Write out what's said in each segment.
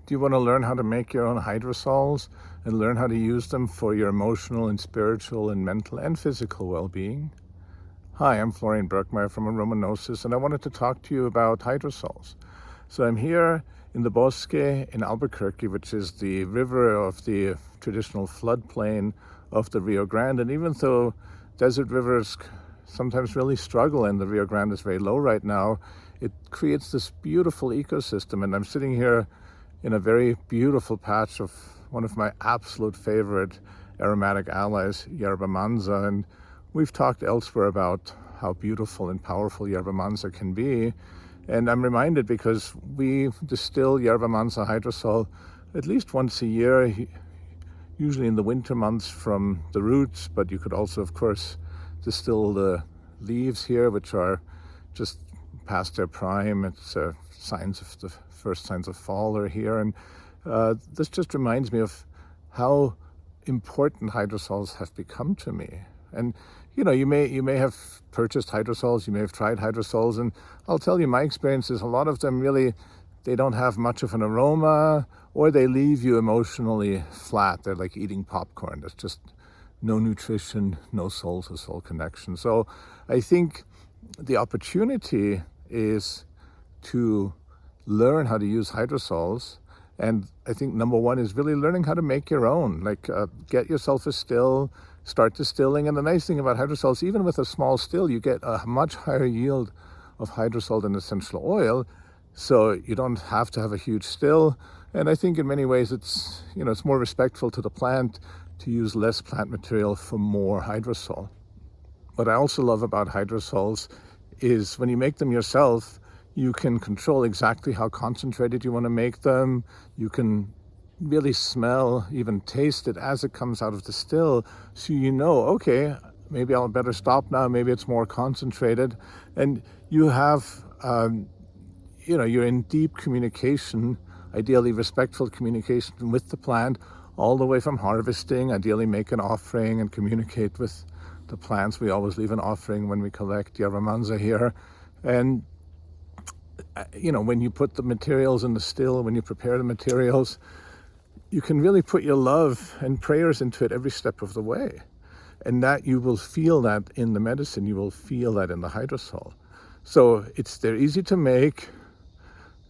Do you want to learn how to make your own hydrosols and learn how to use them for your emotional and spiritual and mental and physical well-being? Hi, I'm Florian Birkmayer from AromaGnosis, and I wanted to talk to you about hydrosols. So I'm here in the Bosque in Albuquerque, which is the river of the traditional floodplain of the Rio Grande. And even though desert rivers sometimes really struggle and the Rio Grande is very low right now, it creates this beautiful ecosystem. And I'm sitting here in a very beautiful patch of one of my absolute favorite aromatic allies, yerba mansa. And we've talked elsewhere about how beautiful and powerful yerba mansa can be. And I'm reminded because we distill yerba mansa hydrosol at least once a year, usually in the winter months from the roots, but you could also, of course, distill the leaves here, which are just past their prime. It's signs of the first signs of fall are here. And this just reminds me of how important hydrosols have become to me. And you know, you may have purchased hydrosols, you may have tried hydrosols, and I'll tell you my experience is a lot of them really, they don't have much of an aroma, or they leave you emotionally flat. They're like eating popcorn. There's just no nutrition, no soul-to-soul connection. So I think the opportunity is to learn how to use hydrosols. And I think number one is really learning how to make your own. Like get yourself a still, start distilling. And the nice thing about hydrosols, even with a small still, you get a much higher yield of hydrosol than essential oil. So you don't have to have a huge still. And I think in many ways it's, you know, it's more respectful to the plant to use less plant material for more hydrosol. What I also love about hydrosols is when you make them yourself, you can control exactly how concentrated you want to make them. You can really smell, even taste it as it comes out of the still. So you know, okay, maybe I'll better stop now. Maybe it's more concentrated. And you have, you know, you're in deep communication, ideally respectful communication with the plant all the way from harvesting. Ideally make an offering and communicate with the plants. We always leave an offering when we collect yerba mansa here. And you know, when you put the materials in the still, when you prepare the materials, you can really put your love and prayers into it every step of the way. And that you will feel that in the medicine, you will feel that in the hydrosol. So they're easy to make,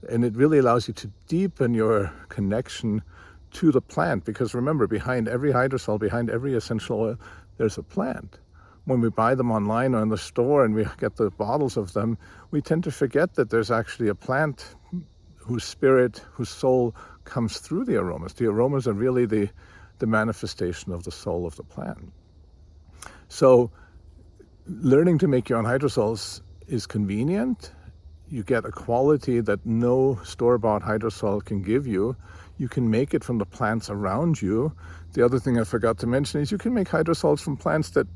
and it really allows you to deepen your connection to the plant. Because remember, behind every hydrosol, behind every essential oil, there's a plant. When we buy them online or in the store and we get the bottles of them, we tend to forget that there's actually a plant whose spirit, whose soul comes through the aromas. The aromas are really the manifestation of the soul of the plant. So learning to make your own hydrosols is convenient. You get a quality that no store-bought hydrosol can give you. You can make it from the plants around you. The other thing I forgot to mention is you can make hydrosols from plants that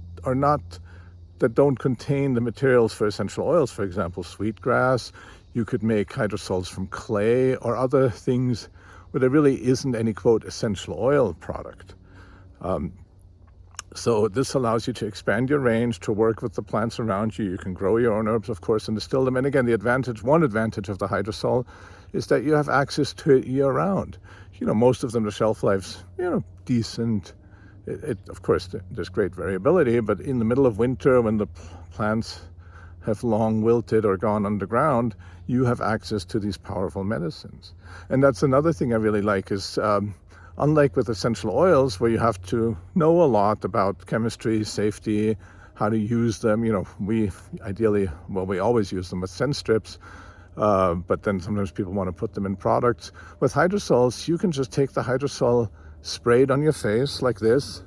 don't contain the materials for essential oils. For example, sweetgrass. You could make hydrosols from clay or other things where there really isn't any, quote, essential oil product. So this allows you to expand your range, to work with the plants around you. You can grow your own herbs, of course, and distill them. And again, one advantage of the hydrosol is that you have access to it year round. You know, most of them, the shelf life's, you know, decent. Of course, there's great variability, but in the middle of winter, when the plants have long wilted or gone underground, you have access to these powerful medicines. And that's another thing I really like is, unlike with essential oils, where you have to know a lot about chemistry, safety, how to use them. You know, we always use them with scent strips, but then sometimes people want to put them in products. With hydrosols, you can just take the hydrosol, spray it on your face like this,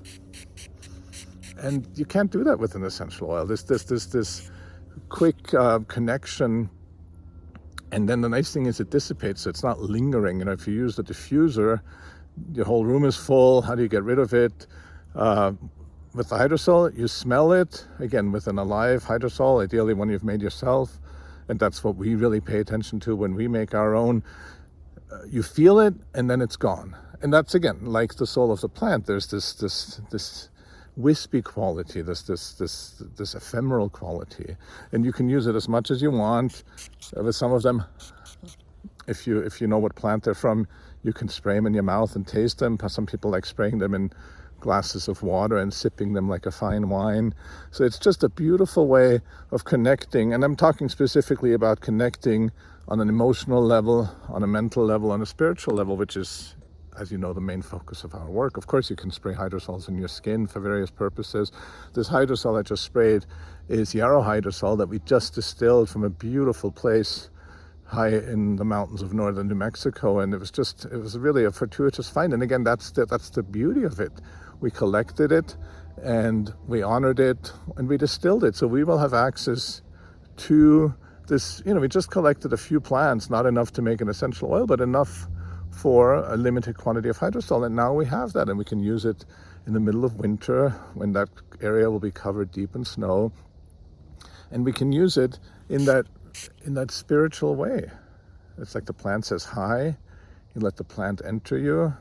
and you can't do that with an essential oil. This quick connection, and then the nice thing is it dissipates, so it's not lingering. You know, if you use the diffuser, your whole room is full. How do you get rid of it? With the hydrosol, you smell it, again, with an alive hydrosol, ideally one you've made yourself, and that's what we really pay attention to when we make our own. You feel it, and then it's gone. And that's, again, like the soul of the plant. There's this wispy quality, this ephemeral quality, and you can use it as much as you want. With some of them, If you know what plant they're from, you can spray them in your mouth and taste them. Some people like spraying them in glasses of water and sipping them like a fine wine. So it's just a beautiful way of connecting. And I'm talking specifically about connecting on an emotional level, on a mental level, on a spiritual level, which is, as you know, the main focus of our work. Of course, you can spray hydrosols in your skin for various purposes. This hydrosol I just sprayed is Hydrosol that we just distilled from a beautiful place high in the mountains of northern New Mexico, and it was really a fortuitous find. And again, that's the beauty of it. We collected it, and we honored it, and we distilled it. So we will have access to this. We just collected a few plants, not enough to make an essential oil, but enough for a limited quantity of hydrosol. And now we have that, and we can use it in the middle of winter when that area will be covered deep in snow, and we can use it in that spiritual way. It's like the plant says hi, you let the plant enter you.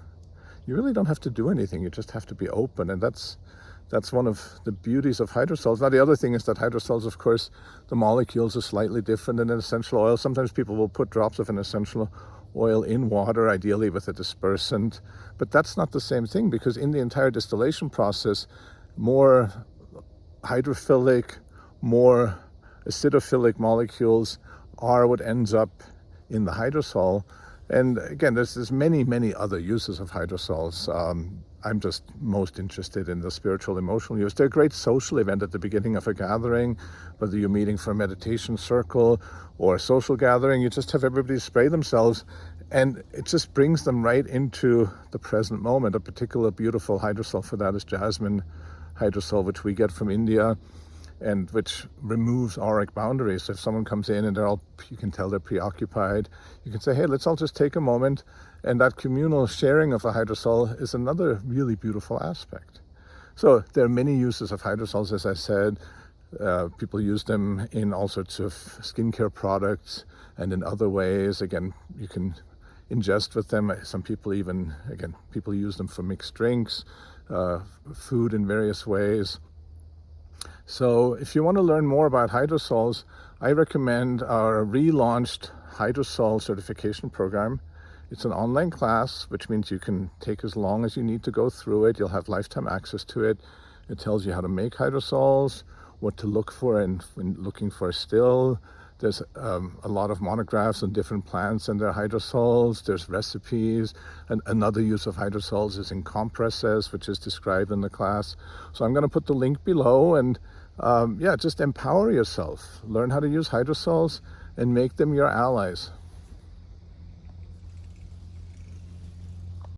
You really don't have to do anything, you just have to be open, and that's one of the beauties of hydrosols. Now the other thing is that hydrosols, of course, the molecules are slightly different than an essential oil. Sometimes people will put drops of an essential oil in water, ideally with a dispersant, but that's not the same thing, because in the entire distillation process, more hydrophilic, more acidophilic molecules are what ends up in the hydrosol. And again, there's many other uses of hydrosols. I'm just most interested in the spiritual, emotional use. They're a great social event at the beginning of a gathering, whether you're meeting for a meditation circle or a social gathering. You just have everybody spray themselves, and it just brings them right into the present moment. A particular beautiful hydrosol for that is jasmine hydrosol, which we get from India, and which removes auric boundaries. So if someone comes in and you can tell they're preoccupied, you can say, hey, let's all just take a moment. And that communal sharing of a hydrosol is another really beautiful aspect. So there are many uses of hydrosols, as I said. People use them in all sorts of skincare products and in other ways. Again, you can ingest with them. Some people people use them for mixed drinks, food in various ways. So if you want to learn more about hydrosols, I recommend our relaunched Hydrosol Certification Program. It's an online class, which means you can take as long as you need to go through it. You'll have lifetime access to it. It tells you how to make hydrosols, what to look for when looking for a still. There's a lot of monographs on different plants and their hydrosols. There's recipes. And another use of hydrosols is in compresses, which is described in the class. So I'm going to put the link below, and just empower yourself. Learn how to use hydrosols and make them your allies.